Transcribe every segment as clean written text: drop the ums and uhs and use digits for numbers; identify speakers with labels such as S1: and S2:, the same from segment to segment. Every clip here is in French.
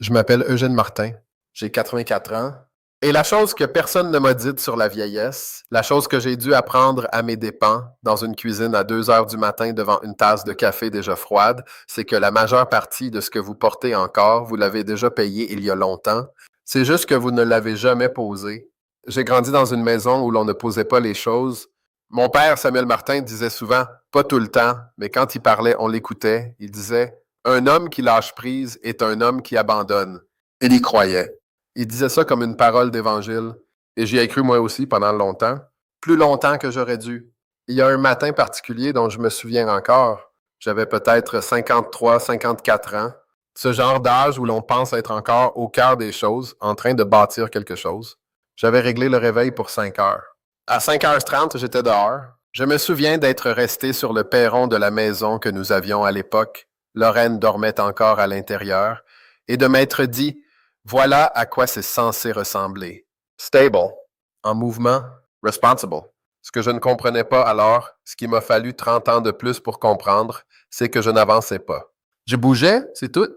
S1: Je m'appelle Eugène Martin, j'ai 84 ans. Et la chose que personne ne m'a dite sur la vieillesse, la chose que j'ai dû apprendre à mes dépens dans une cuisine à 2 heures du matin devant une tasse de café déjà froide, c'est que la majeure partie de ce que vous portez encore, vous l'avez déjà payé il y a longtemps. C'est juste que vous ne l'avez jamais posé. J'ai grandi dans une maison où l'on ne posait pas les choses. Mon père, Samuel Martin, disait souvent, pas tout le temps, mais quand il parlait, on l'écoutait. Il disait, un homme qui lâche prise est un homme qui abandonne. Il y croyait. Il disait ça comme une parole d'évangile. Et j'y ai cru moi aussi pendant longtemps. Plus longtemps que j'aurais dû. Il y a un matin particulier dont je me souviens encore. J'avais peut-être 53, 54 ans. Ce genre d'âge où l'on pense être encore au cœur des choses, en train de bâtir quelque chose. J'avais réglé le réveil pour 5 heures. À 5h30, j'étais dehors. Je me souviens d'être resté sur le perron de la maison que nous avions à l'époque. Lorraine dormait encore à l'intérieur. Et de m'être dit, voilà à quoi c'est censé ressembler. Stable, en mouvement, responsible. Ce que je ne comprenais pas alors, ce qui m'a fallu 30 ans de plus pour comprendre, c'est que je n'avançais pas. Je bougeais, c'est tout.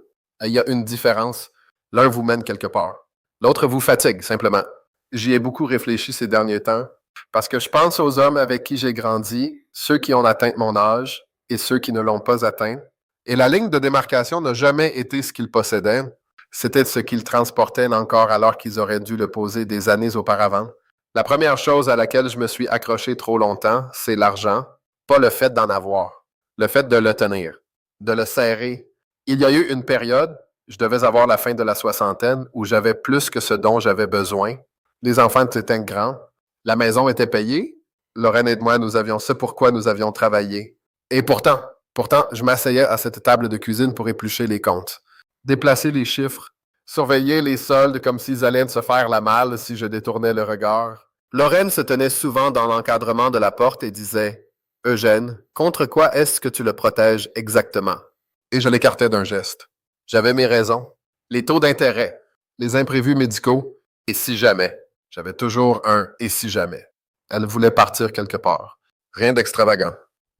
S1: Il y a une différence. L'un vous mène quelque part. L'autre vous fatigue, simplement. J'y ai beaucoup réfléchi ces derniers temps, parce que je pense aux hommes avec qui j'ai grandi, ceux qui ont atteint mon âge et ceux qui ne l'ont pas atteint. Et la ligne de démarcation n'a jamais été ce qu'ils possédaient, c'était ce qu'ils transportaient encore alors qu'ils auraient dû le poser des années auparavant. La première chose à laquelle je me suis accroché trop longtemps, c'est l'argent, pas le fait d'en avoir, le fait de le tenir, de le serrer. Il y a eu une période, je devais avoir la fin de la soixantaine, où j'avais plus que ce dont j'avais besoin. Les enfants étaient grands, la maison était payée, Lorraine et moi, nous avions ce pourquoi nous avions travaillé. Et pourtant, je m'asseyais à cette table de cuisine pour éplucher les comptes, déplacer les chiffres, surveiller les soldes comme s'ils allaient se faire la malle si je détournais le regard. Lorraine se tenait souvent dans l'encadrement de la porte et disait « Eugène, contre quoi est-ce que tu le protèges exactement? » Et je l'écartais d'un geste. J'avais mes raisons. Les taux d'intérêt, les imprévus médicaux, et si jamais. J'avais toujours un « et si jamais ». Elle voulait partir quelque part. Rien d'extravagant.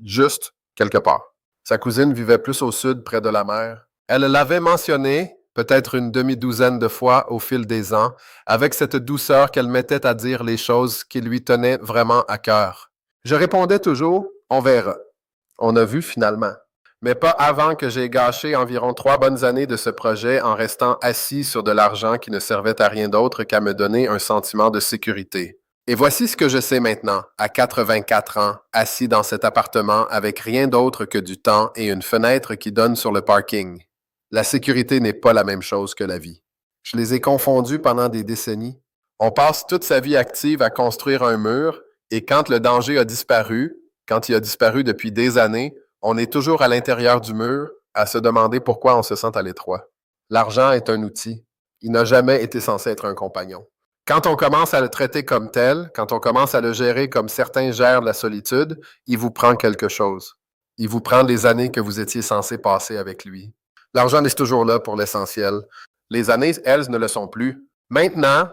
S1: Juste quelque part. Sa cousine vivait plus au sud, près de la mer. Elle l'avait mentionné, peut-être une demi-douzaine de fois au fil des ans, avec cette douceur qu'elle mettait à dire les choses qui lui tenaient vraiment à cœur. Je répondais toujours « On verra ». On a vu finalement. Mais pas avant que j'ai gâché environ 3 bonnes années de ce projet en restant assis sur de l'argent qui ne servait à rien d'autre qu'à me donner un sentiment de sécurité. Et voici ce que je sais maintenant, à 84 ans, assis dans cet appartement avec rien d'autre que du temps et une fenêtre qui donne sur le parking. La sécurité n'est pas la même chose que la vie. Je les ai confondus pendant des décennies. On passe toute sa vie active à construire un mur, et quand le danger a disparu, quand il a disparu depuis des années, on est toujours à l'intérieur du mur, à se demander pourquoi on se sent à l'étroit. L'argent est un outil. Il n'a jamais été censé être un compagnon. Quand on commence à le traiter comme tel, quand on commence à le gérer comme certains gèrent la solitude, il vous prend quelque chose. Il vous prend les années que vous étiez censé passer avec lui. L'argent est toujours là pour l'essentiel. Les années, elles, ne le sont plus. Maintenant,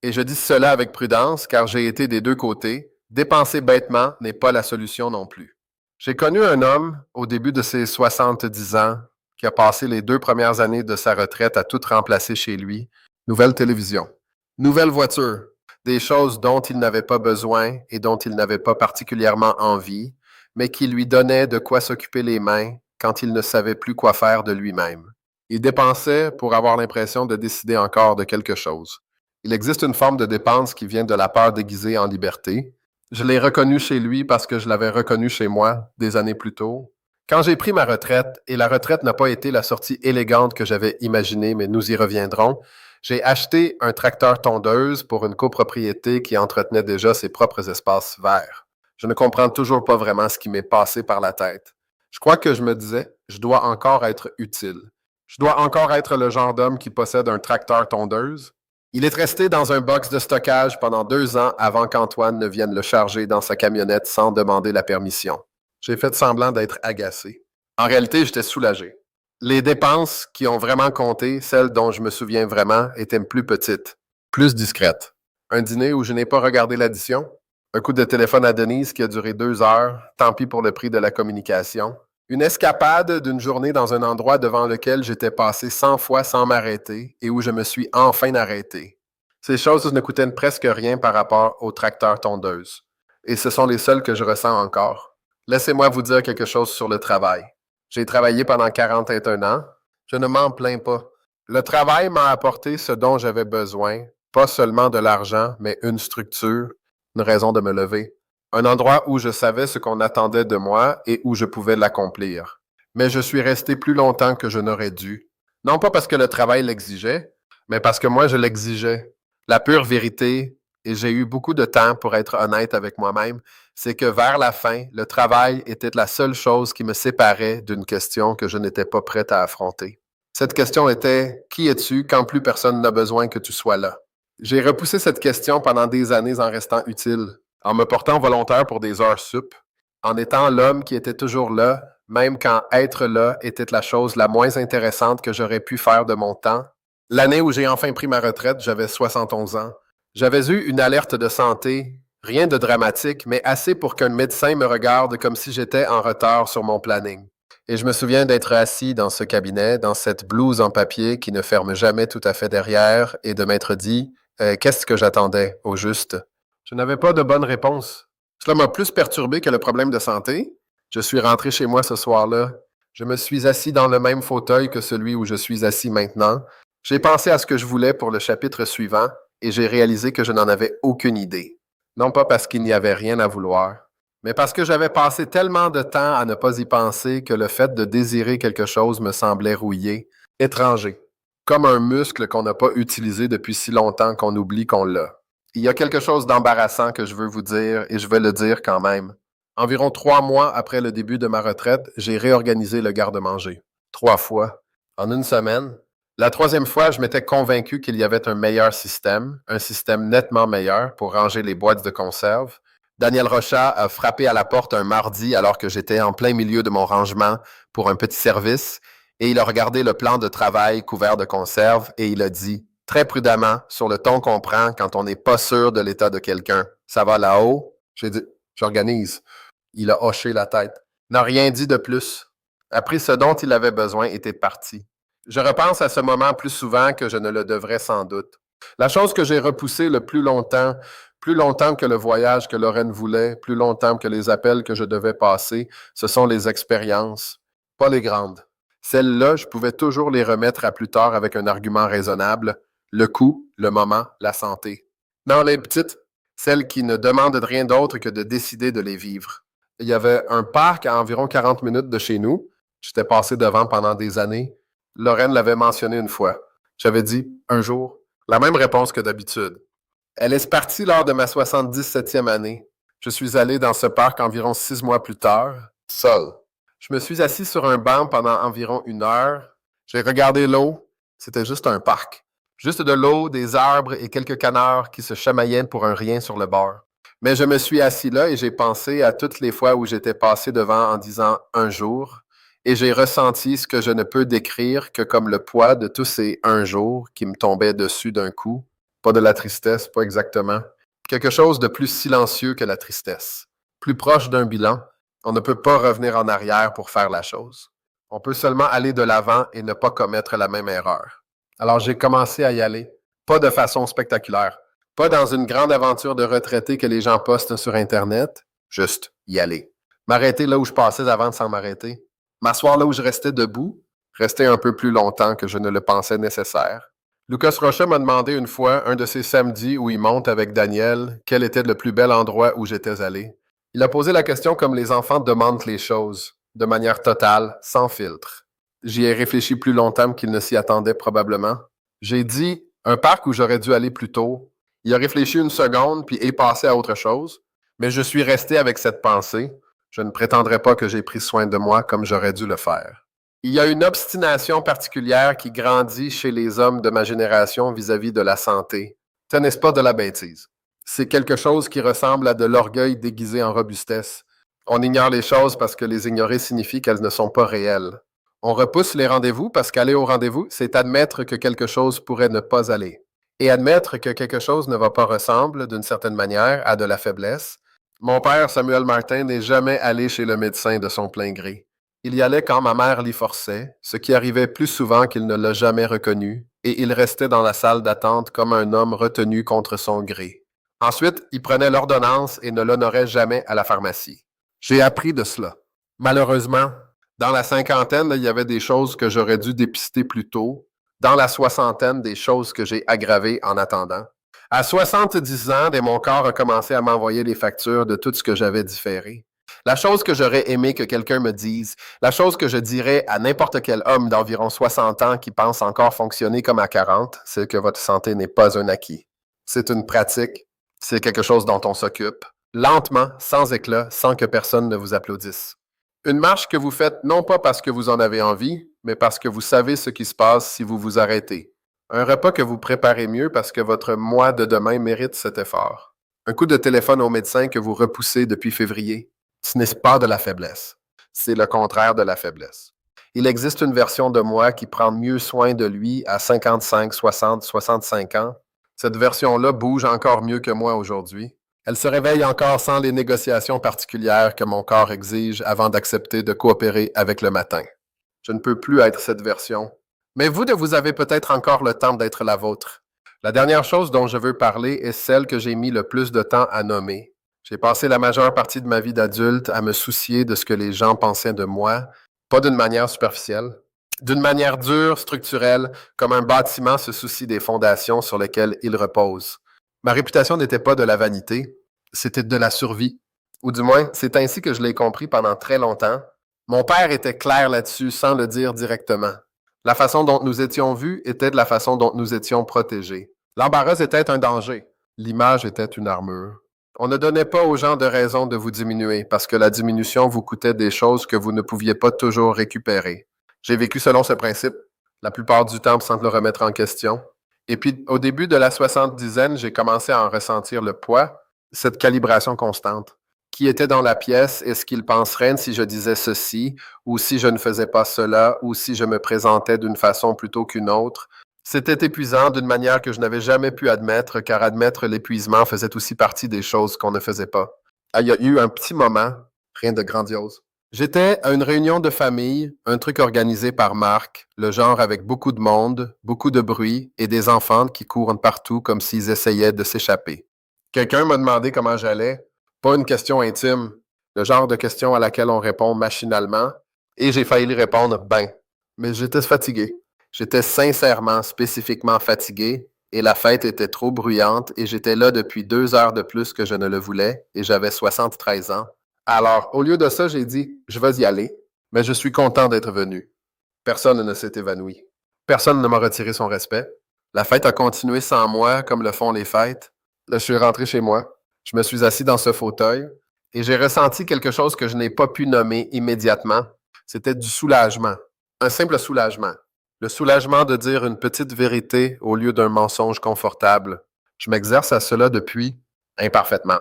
S1: et je dis cela avec prudence car j'ai été des deux côtés, dépenser bêtement n'est pas la solution non plus. J'ai connu un homme, au début de ses 70 ans, qui a passé les 2 premières années de sa retraite à tout remplacer chez lui. Nouvelle télévision, nouvelle voiture, des choses dont il n'avait pas besoin et dont il n'avait pas particulièrement envie, mais qui lui donnaient de quoi s'occuper les mains quand il ne savait plus quoi faire de lui-même. Il dépensait pour avoir l'impression de décider encore de quelque chose. Il existe une forme de dépense qui vient de la peur déguisée en liberté. Je l'ai reconnu chez lui parce que je l'avais reconnu chez moi des années plus tôt. Quand j'ai pris ma retraite, et la retraite n'a pas été la sortie élégante que j'avais imaginée, mais nous y reviendrons, j'ai acheté un tracteur tondeuse pour une copropriété qui entretenait déjà ses propres espaces verts. Je ne comprends toujours pas vraiment ce qui m'est passé par la tête. Je crois que je me disais, je dois encore être utile. Je dois encore être le genre d'homme qui possède un tracteur tondeuse. Il est resté dans un box de stockage pendant 2 ans avant qu'Antoine ne vienne le charger dans sa camionnette sans demander la permission. J'ai fait semblant d'être agacé. En réalité, j'étais soulagé. Les dépenses qui ont vraiment compté, celles dont je me souviens vraiment, étaient plus petites, plus discrètes. Un dîner où je n'ai pas regardé l'addition, un coup de téléphone à Denise qui a duré 2 heures, tant pis pour le prix de la communication, Une escapade d'une journée dans un endroit devant lequel j'étais passé 100 fois sans m'arrêter et où je me suis enfin arrêté. Ces choses ne coûtaient presque rien par rapport au tracteur tondeuse. Et ce sont les seules que je ressens encore. Laissez-moi vous dire quelque chose sur le travail. J'ai travaillé pendant 41 ans. Je ne m'en plains pas. Le travail m'a apporté ce dont j'avais besoin, pas seulement de l'argent, mais une structure, une raison de me lever. Un endroit où je savais ce qu'on attendait de moi et où je pouvais l'accomplir. Mais je suis resté plus longtemps que je n'aurais dû. Non pas parce que le travail l'exigeait, mais parce que moi je l'exigeais. La pure vérité, et j'ai eu beaucoup de temps pour être honnête avec moi-même, c'est que vers la fin, le travail était la seule chose qui me séparait d'une question que je n'étais pas prête à affronter. Cette question était: qui es-tu quand plus personne n'a besoin que tu sois là? J'ai repoussé cette question pendant des années en restant utile, en me portant volontaire pour des heures sup, en étant l'homme qui était toujours là, même quand être là était la chose la moins intéressante que j'aurais pu faire de mon temps. L'année où j'ai enfin pris ma retraite, j'avais 71 ans. J'avais eu une alerte de santé, rien de dramatique, mais assez pour qu'un médecin me regarde comme si j'étais en retard sur mon planning. Et je me souviens d'être assis dans ce cabinet, dans cette blouse en papier qui ne ferme jamais tout à fait derrière, et de m'être dit: qu'est-ce que j'attendais, au juste? Je n'avais pas de bonne réponse. Cela m'a plus perturbé que le problème de santé. Je suis rentré chez moi ce soir-là. Je me suis assis dans le même fauteuil que celui où je suis assis maintenant. J'ai pensé à ce que je voulais pour le chapitre suivant et j'ai réalisé que je n'en avais aucune idée. Non pas parce qu'il n'y avait rien à vouloir, mais parce que j'avais passé tellement de temps à ne pas y penser que le fait de désirer quelque chose me semblait rouillé, étranger, comme un muscle qu'on n'a pas utilisé depuis si longtemps qu'on oublie qu'on l'a. Il y a quelque chose d'embarrassant que je veux vous dire et je vais le dire quand même. Environ 3 mois après le début de ma retraite, j'ai réorganisé le garde-manger. 3 fois. En une semaine. La troisième fois, je m'étais convaincu qu'il y avait un système nettement meilleur pour ranger les boîtes de conserve. Daniel Rochat a frappé à la porte un mardi alors que j'étais en plein milieu de mon rangement pour un petit service et il a regardé le plan de travail couvert de conserve et il a dit, très prudemment, sur le ton qu'on prend quand on n'est pas sûr de l'état de quelqu'un: ça va là-haut? J'ai dit: j'organise. Il a hoché la tête. N'a rien dit de plus. A pris ce dont il avait besoin et était parti. Je repense à ce moment plus souvent que je ne le devrais sans doute. La chose que j'ai repoussée le plus longtemps que le voyage que Lorraine voulait, plus longtemps que les appels que je devais passer, ce sont les expériences, pas les grandes. Celles-là, je pouvais toujours les remettre à plus tard avec un argument raisonnable: le coût, le moment, la santé. Non, les petites, celles qui ne demandent rien d'autre que de décider de les vivre. Il y avait un parc à environ 40 minutes de chez nous. J'étais passé devant pendant des années. Lorraine l'avait mentionné une fois. J'avais dit, un jour, la même réponse que d'habitude. Elle est partie lors de ma 77e année. Je suis allé dans ce parc environ 6 mois plus tard, seul. Je me suis assis sur un banc pendant environ 1 heure. J'ai regardé l'eau. C'était juste un parc. Juste de l'eau, des arbres et quelques canards qui se chamaillaient pour un rien sur le bord. Mais je me suis assis là et j'ai pensé à toutes les fois où j'étais passé devant en disant un jour, et j'ai ressenti ce que je ne peux décrire que comme le poids de tous ces un jour qui me tombaient dessus d'un coup. Pas de la tristesse, pas exactement. Quelque chose de plus silencieux que la tristesse. Plus proche d'un bilan. On ne peut pas revenir en arrière pour faire la chose. On peut seulement aller de l'avant et ne pas commettre la même erreur. Alors j'ai commencé à y aller. Pas de façon spectaculaire. Pas dans une grande aventure de retraité que les gens postent sur Internet. Juste y aller. M'arrêter là où je passais avant de s'en m'arrêter. M'asseoir là où je restais debout. Rester un peu plus longtemps que je ne le pensais nécessaire. Lucas Rochet m'a demandé une fois, un de ces samedis où il monte avec Daniel, quel était le plus bel endroit où j'étais allé. Il a posé la question comme les enfants demandent les choses, de manière totale, sans filtre. J'y ai réfléchi plus longtemps qu'il ne s'y attendait probablement. J'ai dit un parc où j'aurais dû aller plus tôt. Il a réfléchi une seconde puis est passé à autre chose, mais je suis resté avec cette pensée. Je ne prétendrai pas que j'ai pris soin de moi comme j'aurais dû le faire. Il y a une obstination particulière qui grandit chez les hommes de ma génération vis-à-vis de la santé. Ce n'est pas de la bêtise. C'est quelque chose qui ressemble à de l'orgueil déguisé en robustesse. On ignore les choses parce que les ignorer signifie qu'elles ne sont pas réelles. On repousse les rendez-vous parce qu'aller au rendez-vous, c'est admettre que quelque chose pourrait ne pas aller. Et admettre que quelque chose ne va pas ressembler, d'une certaine manière, à de la faiblesse. Mon père, Samuel Martin, n'est jamais allé chez le médecin de son plein gré. Il y allait quand ma mère l'y forçait, ce qui arrivait plus souvent qu'il ne l'a jamais reconnu, et il restait dans la salle d'attente comme un homme retenu contre son gré. Ensuite, il prenait l'ordonnance et ne l'honorait jamais à la pharmacie. J'ai appris de cela. Malheureusement, dans la cinquantaine, il y avait des choses que j'aurais dû dépister plus tôt. Dans la soixantaine, des choses que j'ai aggravées en attendant. À 70 ans, dès mon corps a commencé à m'envoyer les factures de tout ce que j'avais différé. La chose que j'aurais aimé que quelqu'un me dise, la chose que je dirais à n'importe quel homme d'environ 60 ans qui pense encore fonctionner comme à 40, c'est que votre santé n'est pas un acquis. C'est une pratique, c'est quelque chose dont on s'occupe, lentement, sans éclat, sans que personne ne vous applaudisse. Une marche que vous faites non pas parce que vous en avez envie, mais parce que vous savez ce qui se passe si vous vous arrêtez. Un repas que vous préparez mieux parce que votre moi de demain mérite cet effort. Un coup de téléphone au médecin que vous repoussez depuis février. Ce n'est pas de la faiblesse. C'est le contraire de la faiblesse. Il existe une version de moi qui prend mieux soin de lui à 55, 60, 65 ans. Cette version-là bouge encore mieux que moi aujourd'hui. Elle se réveille encore sans les négociations particulières que mon corps exige avant d'accepter de coopérer avec le matin. Je ne peux plus être cette version. Mais vous avez peut-être encore le temps d'être la vôtre. La dernière chose dont je veux parler est celle que j'ai mis le plus de temps à nommer. J'ai passé la majeure partie de ma vie d'adulte à me soucier de ce que les gens pensaient de moi, pas d'une manière superficielle, d'une manière dure, structurelle, comme un bâtiment se soucie des fondations sur lesquelles il repose. Ma réputation n'était pas de la vanité, c'était de la survie. Ou du moins, c'est ainsi que je l'ai compris pendant très longtemps. Mon père était clair là-dessus sans le dire directement. La façon dont nous étions vus était de la façon dont nous étions protégés. L'embarras était un danger. L'image était une armure. On ne donnait pas aux gens de raison de vous diminuer parce que la diminution vous coûtait des choses que vous ne pouviez pas toujours récupérer. J'ai vécu selon ce principe, la plupart du temps sans le remettre en question. Et puis, au début de la soixante-dizaine, j'ai commencé à en ressentir le poids, cette calibration constante. Qui était dans la pièce et ce qu'il penserait si je disais ceci, ou si je ne faisais pas cela, ou si je me présentais d'une façon plutôt qu'une autre. C'était épuisant d'une manière que je n'avais jamais pu admettre, car admettre l'épuisement faisait aussi partie des choses qu'on ne faisait pas. Il y a eu un petit moment, rien de grandiose. J'étais à une réunion de famille, un truc organisé par Marc, le genre avec beaucoup de monde, beaucoup de bruit et des enfants qui courent partout comme s'ils essayaient de s'échapper. Quelqu'un m'a demandé comment j'allais, pas une question intime, le genre de question à laquelle on répond machinalement, et j'ai failli lui répondre ben, mais j'étais fatigué. J'étais sincèrement, spécifiquement fatigué, et la fête était trop bruyante, et j'étais là depuis 2 heures de plus que je ne le voulais, et j'avais 73 ans. Alors, au lieu de ça, j'ai dit, je vais y aller, mais je suis content d'être venu. Personne ne s'est évanoui. Personne ne m'a retiré son respect. La fête a continué sans moi, comme le font les fêtes. Là, je suis rentré chez moi. Je me suis assis dans ce fauteuil et j'ai ressenti quelque chose que je n'ai pas pu nommer immédiatement. C'était du soulagement. Un simple soulagement. Le soulagement de dire une petite vérité au lieu d'un mensonge confortable. Je m'exerce à cela depuis, imparfaitement,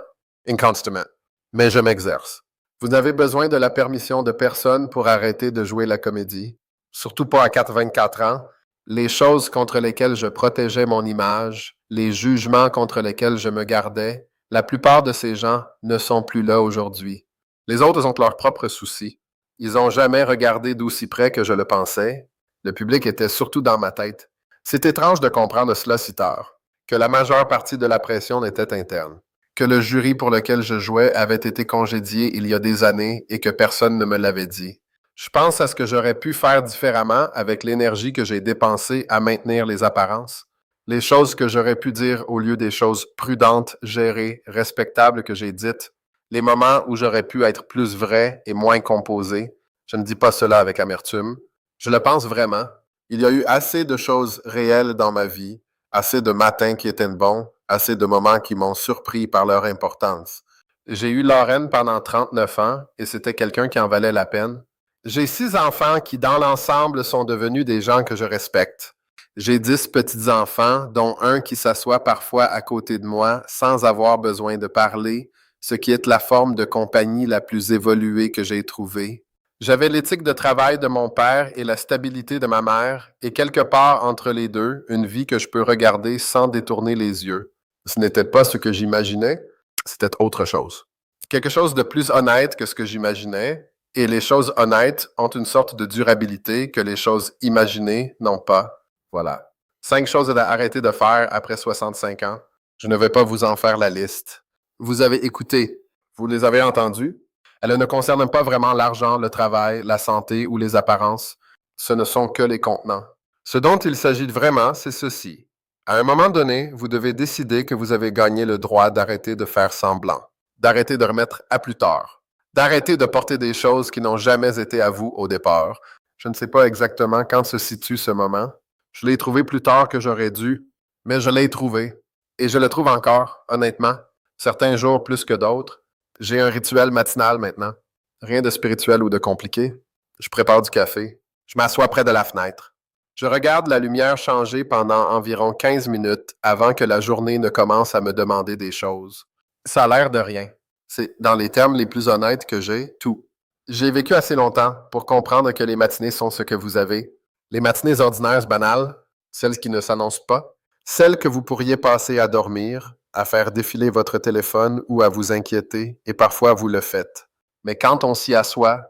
S1: inconstamment. Mais je m'exerce. Vous n'avez besoin de la permission de personne pour arrêter de jouer la comédie. Surtout pas à 84 ans. Les choses contre lesquelles je protégeais mon image, les jugements contre lesquels je me gardais, la plupart de ces gens ne sont plus là aujourd'hui. Les autres ont leurs propres soucis. Ils n'ont jamais regardé d'aussi près que je le pensais. Le public était surtout dans ma tête. C'est étrange de comprendre cela si tard, que la majeure partie de la pression était interne, que le jury pour lequel je jouais avait été congédié il y a des années et que personne ne me l'avait dit. Je pense à ce que j'aurais pu faire différemment avec l'énergie que j'ai dépensée à maintenir les apparences. Les choses que j'aurais pu dire au lieu des choses prudentes, gérées, respectables que j'ai dites. Les moments où j'aurais pu être plus vrai et moins composé. Je ne dis pas cela avec amertume. Je le pense vraiment. Il y a eu assez de choses réelles dans ma vie, assez de matins qui étaient bons, assez de moments qui m'ont surpris par leur importance. J'ai eu Lorraine pendant 39 ans et c'était quelqu'un qui en valait la peine. J'ai 6 enfants qui, dans l'ensemble, sont devenus des gens que je respecte. J'ai 10 petits-enfants, dont un qui s'assoit parfois à côté de moi sans avoir besoin de parler, ce qui est la forme de compagnie la plus évoluée que j'ai trouvée. J'avais l'éthique de travail de mon père et la stabilité de ma mère, et quelque part entre les deux, une vie que je peux regarder sans détourner les yeux. Ce n'était pas ce que j'imaginais, c'était autre chose. Quelque chose de plus honnête que ce que j'imaginais, Et les choses honnêtes ont une sorte de durabilité que les choses imaginées n'ont pas. Voilà. 5 choses à arrêter de faire après 65 ans. Je ne vais pas vous en faire la liste. Vous avez écouté. Vous les avez entendues. Elles ne concernent pas vraiment l'argent, le travail, la santé ou les apparences. Ce ne sont que les contenants. Ce dont il s'agit vraiment, c'est ceci. À un moment donné, vous devez décider que vous avez gagné le droit d'arrêter de faire semblant, d'arrêter de remettre à plus tard, d'arrêter de porter des choses qui n'ont jamais été à vous au départ. Je ne sais pas exactement quand se situe ce moment. Je l'ai trouvé plus tard que j'aurais dû, mais je l'ai trouvé. Et je le trouve encore, honnêtement. Certains jours plus que d'autres. J'ai un rituel matinal maintenant. Rien de spirituel ou de compliqué. Je prépare du café. Je m'assois près de la fenêtre. Je regarde la lumière changer pendant environ 15 minutes avant que la journée ne commence à me demander des choses. Ça a l'air de rien. C'est, dans les termes les plus honnêtes que j'ai, tout. J'ai vécu assez longtemps pour comprendre que les matinées sont ce que vous avez. Les matinées ordinaires banales, celles qui ne s'annoncent pas, celles que vous pourriez passer à dormir, à faire défiler votre téléphone ou à vous inquiéter, et parfois vous le faites. Mais quand on s'y assoit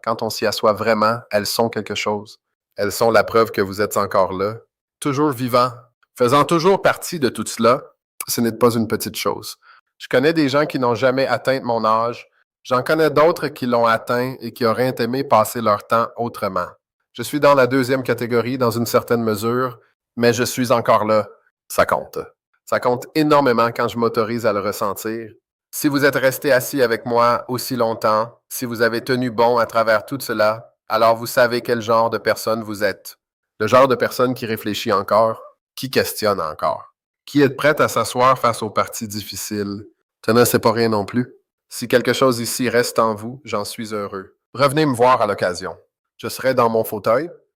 S1: vraiment, elles sont quelque chose. Elles sont la preuve que vous êtes encore là, toujours vivant, faisant toujours partie de tout cela. Ce n'est pas une petite chose. Je connais des gens qui n'ont jamais atteint mon âge. J'en connais d'autres qui l'ont atteint et qui auraient aimé passer leur temps autrement. Je suis dans la deuxième catégorie dans une certaine mesure, mais je suis encore là. Ça compte. Ça compte énormément quand je m'autorise à le ressentir. Si vous êtes resté assis avec moi aussi longtemps, si vous avez tenu bon à travers tout cela, alors vous savez quel genre de personne vous êtes. Le genre de personne qui réfléchit encore, qui questionne encore, qui est prête à s'asseoir face aux parties difficiles. Ça c'est pas rien non plus. Si quelque chose ici reste en vous, j'en suis heureux. Revenez me voir à l'occasion. Je serai dans mon fauteuil,